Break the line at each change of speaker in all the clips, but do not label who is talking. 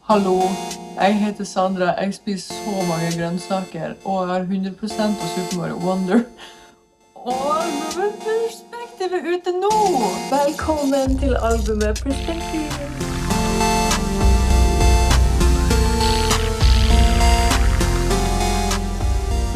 Hallo, jeg heter Sandra, jeg spiser så mange grønnsaker, og jeg har 100% av Super Mario Wonder. Albumet Perspektiv er ute nå!
Velkommen til albumet Perspektiv!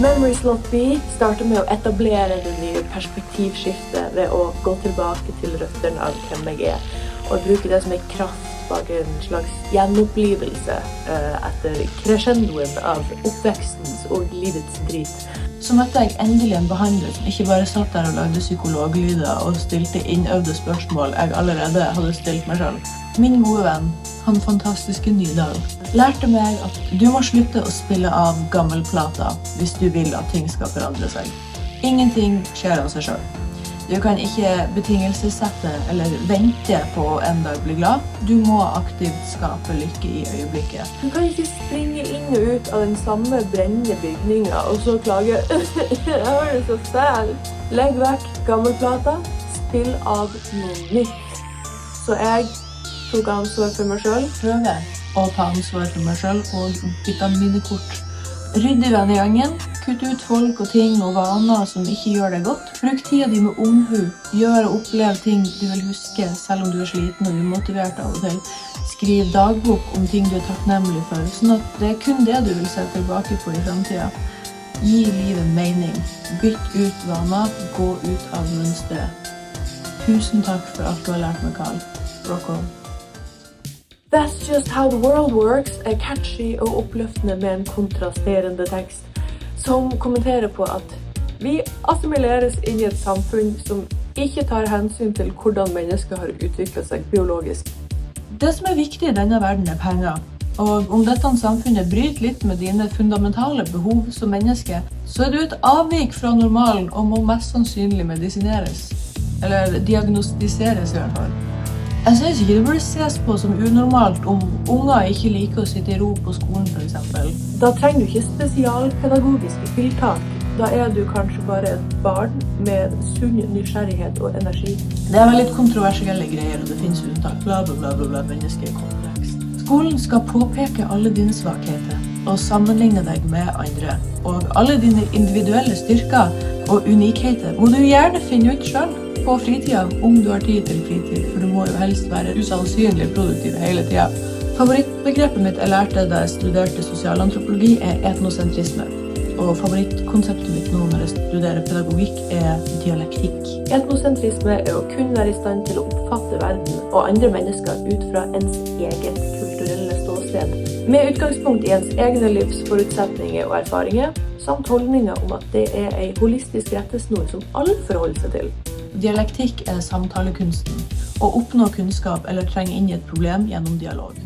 Memories Not Be starter med å etablere det nye perspektivskiftet ved å gå tilbake til røttene av hvem jeg er, og bruke det som en kraft bak en slags gjenopplivelse etter crescendoen av oppvekstens og livets drit.
Så møtte jeg endelig en behandler som ikke bare satt der og lagde psykologlyder og stilte innøvde spørsmål jeg allerede hadde stilt meg selv. Min gode venn, han fantastiske Nydal, lærte meg at du må slutte å spille av gammelplater hvis du vil at ting skal forandre seg. Ingenting skjer av seg selv. Du kan ikke betingelsessette eller vente på å en dag bli glad. Du må aktivt skape lykke i øyeblikket.
Du kan ikke springe inn og ut av den samme brennende bygningen og så klage «Jeg har det så fælt». Legg vekk gammelplata, spill av noe nytt. Så jeg tok ansvar for meg selv.
Prøver å ta ansvar for meg selv og bytte mine kort. Rydd i vennegangen, kutt ut folk og ting og vaner som ikke gjør deg godt. Bruk tida di med omhu, gjør og opplev ting du vil huske selv om du er sliten og umotivert av og til. Skriv dagbok om ting du er takknemlig for, sånn at det er kun det du vil se tilbake på i fremtiden. Gi livet mening, bytt ut vaner, gå ut av mønstret. Tusen takk for alt du har lært meg, Carl. Rock on.
That's just how the world works er catchy og oppløftende med en kontrasterende tekst, som kommenterer på at vi assimileres inn i et samfunn som ikke tar hensyn til hvordan mennesker har utviklet seg biologisk.
Det som er viktig i denne verden er penger, og om dette samfunnet bryter litt med dine fundamentale behov som menneske, så er du et avvik fra normalen og må mest sannsynlig medisineres, eller diagnostiseres i hvert fall. Jeg synes ikke det burde ses på som unormalt om unger ikke liker å sitte i ro på skolen for eksempel.
Da trenger du ikke spesialpedagogiske tiltak. Da er du kanskje bare et barn med sunn nysgjerrighet og energi.
Det er vel litt kontroversielle greier, og det finnes unntak, bla bla bla bla, mennesker er komplekst. Skolen skal påpeke alle dine svakheter og sammenligne deg med andre. Og alle dine individuelle styrker og unikheter må du gjerne finne ut selv på fritida, om du har tid til fritid, for du må jo helst være usannsynlig produktiv hele tida. Favorittbegrepet mitt jeg lærte da jeg studerte sosialantropologi er etnosentrisme, og favorittkonseptet mitt nå når jeg studerer pedagogikk er dialektikk.
Etnosentrisme er å kun være i stand til å oppfatte verden og andre mennesker ut fra ens eget kulturelle ståsted, med utgangspunkt i ens egne livsforutsetninger og erfaringer, samt holdninger om at det er en holistisk rettesnor som alle forholder seg til.
Dialektikk er samtalekunsten, å oppnå kunnskap eller trenge inn i et problem gjennom dialog.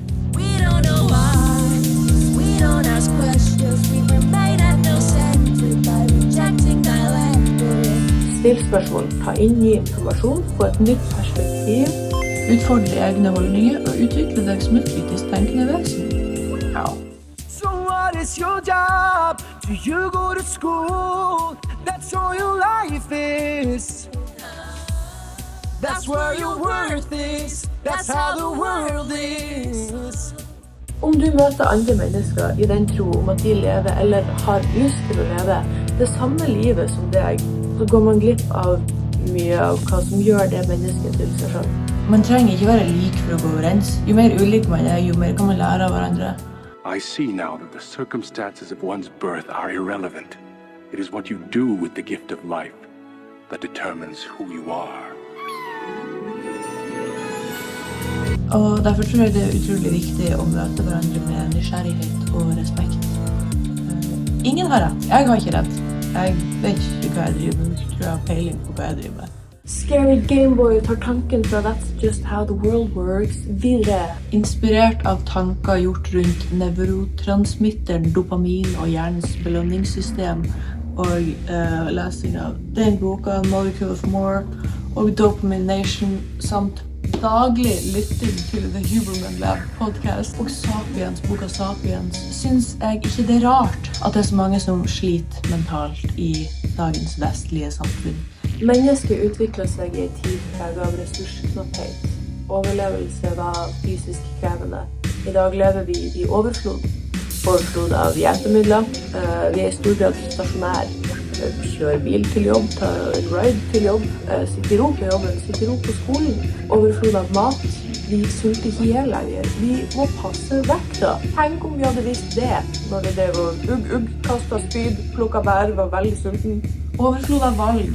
Still spørsmål, ta inn ny informasjon, få et nytt perspektiv.
Utfordre egne holdninger og utvikle deg som et kritisk tenkende vesen. Ja.
So what is your job? Do you go to school? That's all your life is. That's where your worth is. That's how the world is.
Om du møter andre mennesker i den tro om at de lever eller har lyst til å leve det samme livet som deg, så går man glipp av mye av hva som gjør det mennesket til seg selv.
Man trenger ikke være lik for å gå overens. Jo mer ulik man er, jo mer kan man lære av hverandre.
I see now that the circumstances of one's birth are irrelevant. It is what you do with the gift of life that determines who you are.
Og derfor tror jeg det er utrolig viktig å møte hverandre med nysgjerrighet og respekt. Ingen har rett. Jeg har ikke rett. Jeg vet ikke hva jeg driver med, men jeg tror jeg har peiling på hva jeg driver med.
Scary Gameboy tar tanken fra That's Just How the World Works videre.
Inspirert av tanker gjort rundt nevrotransmitteren dopamin og hjernens belønningssystem, og lesing av den boka, Molecule of More, og Dopamination, samt daglig lytting til The Huberman Lab podcast og Sapiens, boka Sapiens, synes jeg ikke det er rart at det er så mange som sliter mentalt i dagens vestlige samfunn.
Mennesket utviklet seg i en tid preget av ressursknapphet. Overlevelse var fysisk krevende. I dag lever vi I overflod. Overflod av hjelpemidler. Vi I stor grad stasjonær. Kjører bil til jobb, tar en ride til jobb, sitter I ro på jobben, sitter I ro på skolen. Overflod av mat. Vi sulter ikke ihjel lenger. Vi må passe vekta. Tenk om vi hadde visst det når vi drev og kastet spyd, plukket bær, var veldig sulten.
Overflod av valg.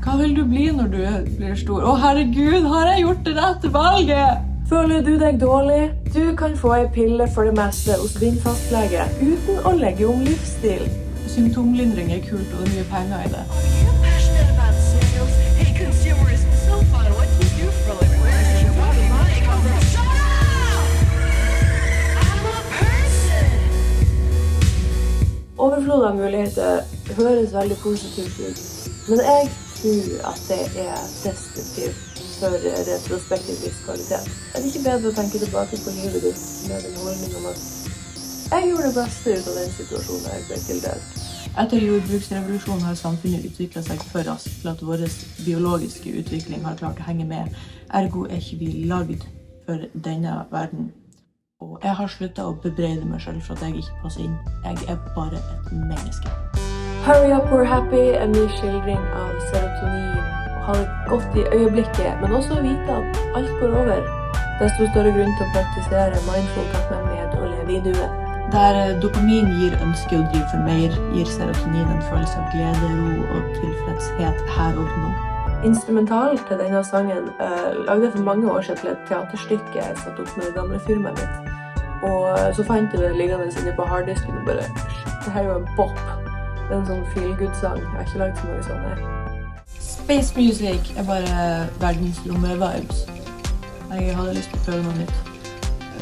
Hva vil du bli når du blir stor? Å herregud, har jeg gjort det rette valget?
Føler du deg dårlig? Du kan få en pille for det meste hos din fastlege, uten å legge om livsstil.
Symptomlindring kult, og det mye penger I det.
Are you passionate about sales? Hey, consumers, so fun. What do you do for a living? Where does your money come from? Shut up! I'm a person!
Overflod av muligheter høres veldig positivt ut, men jeg tror at det destruktivt for retrospektiv livskvalitet. Det ikke bedre å tenke tilbake på livet ditt med en holdning om at jeg gjorde det beste ut av den situasjonen jeg ble tildelt.
Etter jordbruksrevolusjonen har samfunnet utviklet seg for raskt til at vår biologiske utvikling har klart å henge med. Ergo ikke vi lagd for denne verden. Og jeg har sluttet å bebreide meg selv for at jeg ikke passer inn. Jeg bare et menneske.
Hurry up, we're happy, en ny skildring av serotonin. Ha det godt I øyeblikket, men også vite at alt går over. Desto større grunn til å praktisere mindful takknemlighet og leve I nuet.
Der dopamin gir ønske å drive for mer, gir serotonin en følelse av glede, ro og tilfredshet her og nå.
Instrumental til denne sangen lagde jeg for mange år siden til et teaterstykke jeg satt opp med det gamle firmaet mitt. Og så fant jeg det liggende inne på harddisken og bare, det her jo en bop. Det en sånn feel-good-sang. Jeg har ikke lagt så mange sånne.
Space music bare verdensrommet-vibes. Jeg hadde lyst til å prøve noe nytt.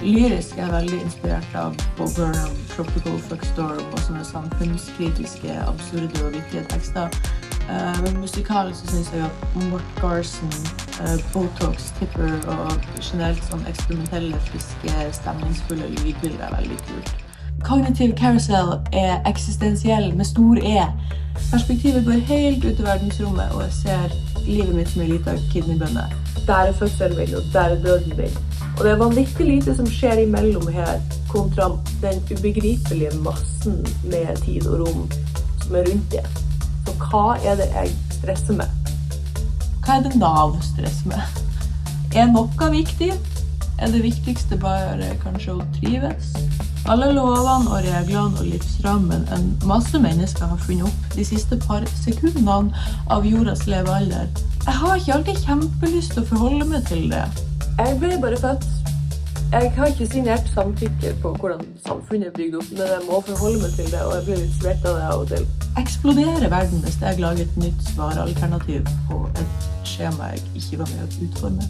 Lyrisk veldig inspirert av Bob Burnham, Tropical Fuckstorm og sånne samfunnskritiske, absurde og viktige tekster. Men musikalt så synes jeg at Mort Garson, Botox, Tipper og generelt sånn eksperimentelle, friske, stemningsfulle lydbilder veldig kult. Cognitive carousel eksistensiell med stor E. Perspektivet går helt ut I verdensrommet, og jeg ser livet mitt som en liten kidneybønne.
Der fødselen min, og der døden min. Og det vanvittig lite som skjer imellom her, kontra den ubegripelige massen med tid og rom som rundt det. Så hva det jeg stresser med?
Hva det Nav stresser med? Noe viktig? Det viktigste bare kanskje å trives? Alle lovene og reglene og livsrammen en masse mennesker har funnet opp de siste par sekundene av jordas levealder. Jeg har ikke alltid kjempelyst til å forholde meg til det.
Jeg ble bare født. Jeg har ikke signert samtykke på hvordan samfunnet bygd opp, men jeg må forholde meg til det, og jeg blir litt svett av det av og til.
Eksploderer verden hvis jeg lager et nytt svaralternativ på et skjema jeg ikke var med å utforme.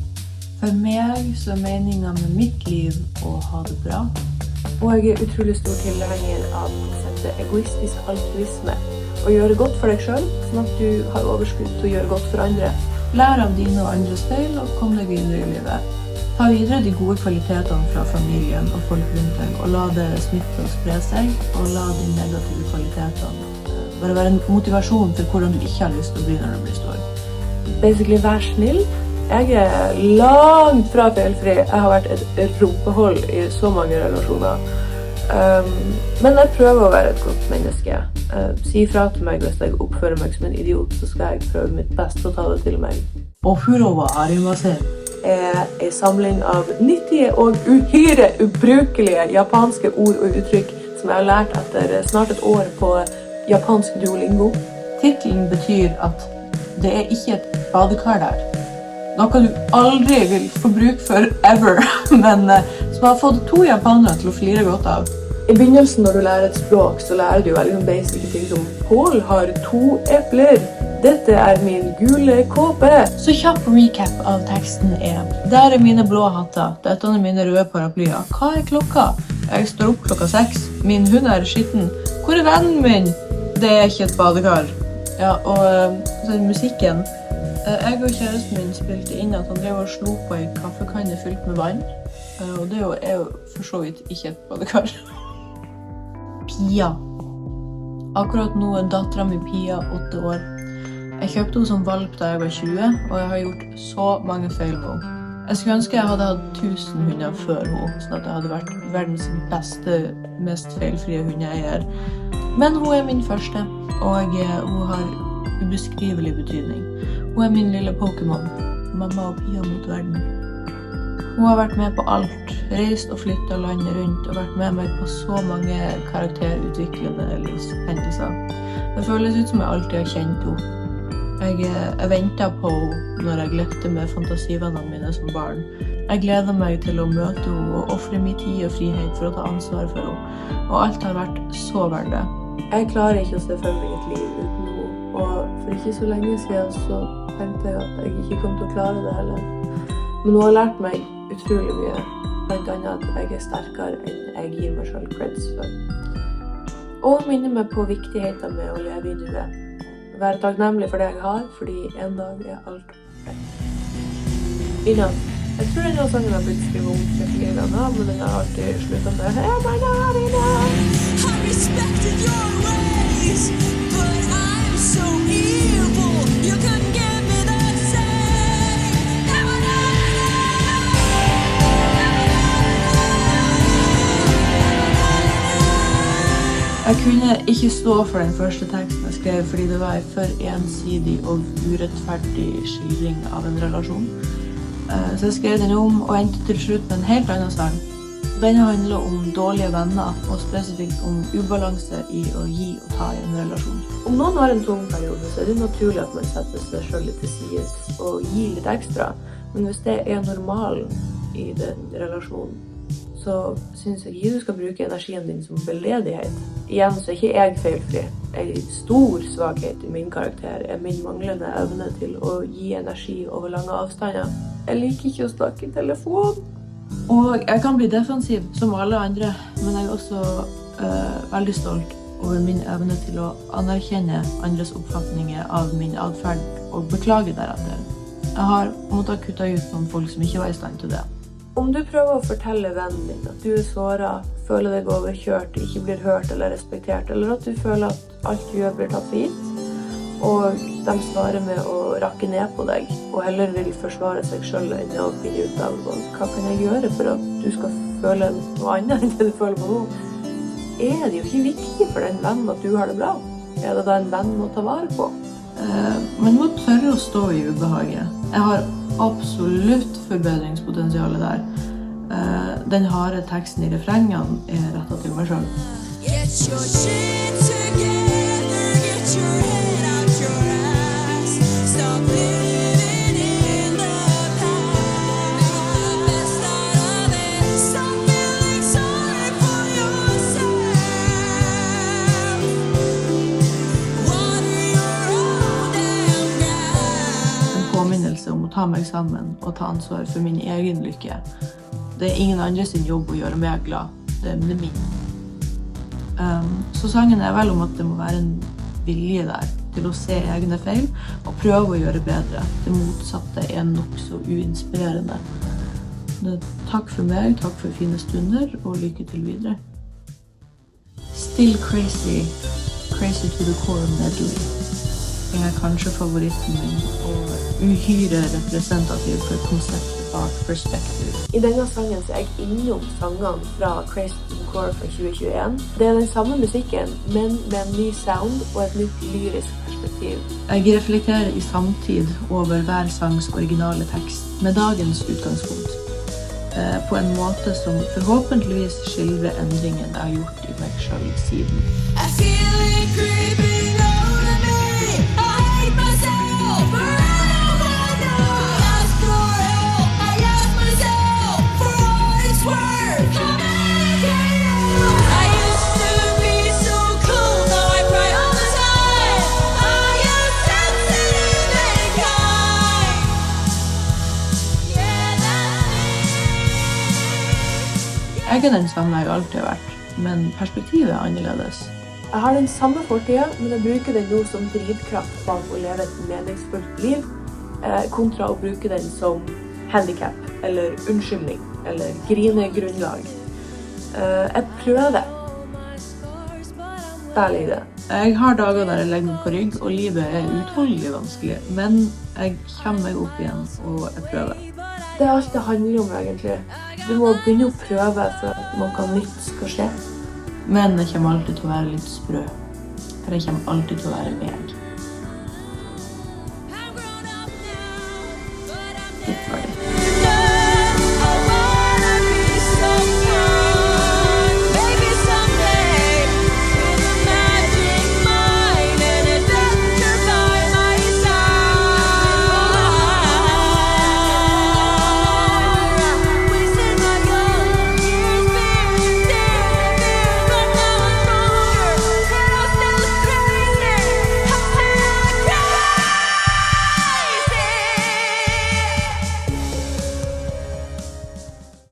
For meg så meningen med mitt liv å ha det bra.
Og jeg utrolig stor tilhenger av konseptet egoistisk altruisme. Å gjøre godt for deg selv, sånn at du har overskudd til å gjøre godt for andre.
Lær av dine og andres feil og kom deg videre I livet. Ta videre de gode kvalitetene fra familien og folk rundt deg, og la det smitte og spre seg, og la de negative kvalitetene bare være en motivasjon til hvordan du ikke har lyst til å bli når du blir stor.
Basically, vær snill. Jeg langt fra feilfri. Jeg har vært et rumpehold I så mange relasjoner. Men jeg prøver å være et godt menneske. Si fra til meg hvis jeg oppfører meg som en idiot, så skal jeg prøve mitt beste å ta det til meg.
Og Furowa Arimase
En samling av nyttige og uhyre ubrukelige japanske ord og uttrykk som jeg har lært etter snart et år på japansk Duolingo.
Titlen betyr at det ikke et badekar der. Noe du aldri vil få bruk for ever, men som har fått 2 japanere til å flire godt av.
I begynnelsen når du lærer et språk, så lærer du veldig basic ting som Paul har 2 epler. Dette min gule kåpe.
Så kjapp recap av teksten Der mine blå hatter, dette mine røde paraplyer. Hva klokka? Jeg står opp klokka 6. Min hund skitten. Hvor vennen min? Det ikke et badekar. Ja, og så musikken. Jeg og kjæresten min spilte inn at han drev og slo på en kaffekanne fylt med vann. Og det jo for så vidt ikke et badekar. Pia. Akkurat nå datteren min Pia 8 år. Jeg kjøpte henne som valp da jeg var 20, og jeg har gjort så mange feil med henne. Jeg skulle ønske jeg hadde hatt 1000 hunder før hun, sånn at jeg hadde vært verdens beste, mest feilfrie hundeeier. Men hun er min første, og hun har ubeskrivelig betydning. Hun er min lille Pokémon, mamma og Pia mot verden. Hun har vært med på alt, reist og flyttet landet rundt, og vært med meg på så mange karakterutviklende hendelser. Det føles ut som jeg alltid har kjent henne. Jeg ventet på henne når jeg lekte med fantasivennene mine som barn. Jeg gleder meg til å møte henne og offre min tid og frihet for å ta ansvar for henne. Og alt har vært så verdt det. Jeg klarer ikke å se for meg et liv uten henne. Og for ikke så lenge siden så tenkte jeg at jeg ikke kom til å klare det heller. Men hun har lært meg utrolig mye. Blant annet at jeg er sterkere enn jeg gir meg selv creds for. Og minner meg på viktigheten med å leve i nuet. Være takknemlig for det jeg har, fordi en dag er alt borte. Ina, jeg tror denne sangen har blitt skrevet om 34 ganger, men den har alltid sluttet med «Hey, my God, Ina!»
I respected your ways, but I'm so evil. You couldn't give me the same. Never,
Jeg kunne ikke stå for den første teksten jeg skrev, fordi det var en for ensidig og urettferdig skildring av en relasjon. Så jeg skrev den om og endte til slutt med en helt annen sang. Denne handler om dårlige venner, og spesifikt om ubalanse i å gi og ta i en relasjon.
Om noen har en tung periode, så er det naturlig at man setter seg selv litt til sides og gir litt ekstra. Men hvis det er normalen i den relasjonen, så synes jeg ikke du skal bruke energien din som veldedighet. Igjen så er ikke jeg feilfri. En stor svakhet i min karakter er min manglende evne til å gi energi over lange avstander. Jeg liker ikke å snakke i telefon.
Og jeg kan bli defensiv som alle andre, men jeg er også veldig stolt over min evne til å anerkjenne andres oppfatninger av min adferd og beklage deretter. Jeg har måttet kutte ut noen folk som ikke var i stand til det.
Om du prøver å fortelle vennen din at du er såret, føler deg overkjørt, ikke blir hørt eller respektert, eller at du føler at alt du gjør blir tatt for gitt, og de svarer med å rakke ned på deg, og heller vil forsvare seg selv enn å finne ut av hva kan jeg gjøre for at du skal føle noe annet enn det du føler på nå, er det jo ikke viktig for den vennen at du har det bra. Er det da en venn å ta vare på?
Man må tørre å stå i ubehaget. Jeg har absolutt forbedringspotensialet der. Den harde teksten i refrengene er rettet til meg selv.
get your shit together, get your head out your ass, stop living in the past, make the best out of it, stop feeling sorry for yourself, water your own damn grass.
En påminnelse om å ta meg sammen og ta ansvar for min egen lykke. Det er ingen andre sin jobb å gjøre meg glad. Det er min. Så sangen er vel om at det må være en vilje der til å se egne feil og prøve å gjøre bedre. Det motsatte er nok så uinspirerende. Takk for meg, takk for fine stunder, og lykke til videre. Still Crazy, Crazy to the Core medley. Det er kanskje favoritten min, og uhyre representativ for konseptet bak Perspective.
I denne sangen så er jeg innom sangene fra Crazy to the Core fra 2021. Det er den samme musikken, men med en ny sound og et nytt lyrisk perspektiv.
Jeg reflekterer i samtid over hver sangs originale tekst, med dagens utgangspunkt. På en måte som forhåpentligvis skildrer endringen jeg har gjort i meg selv siden.
I feel it creeping over me. I hate myself for I don't wanna. I ask for help. I ask myself for all it's worth. Come and get out. I used to be so cool, now I cry all the time. I am sensitive and kind. Yeah, that's me.
Jeg er den samme jeg alltid har vært, men perspektivet er annerledes.
Jeg har den samme fortiden, men jeg bruker den nå som drivkraft bak å leve et meningsfullt liv, kontra å bruke den som handicap, eller unnskyldning, eller grinegrunnlag. Jeg prøver. Der ligger det.
Jeg har dager der jeg legger meg på rygg, og livet er utholdelig vanskelig, men jeg kommer meg opp igjen, og jeg prøver.
Det alt det handler om, egentlig. Du må begynne å prøve for at noe nytt skal skje.
Men jeg kommer alltid til å være litt sprø. For jeg kommer alltid til å være med.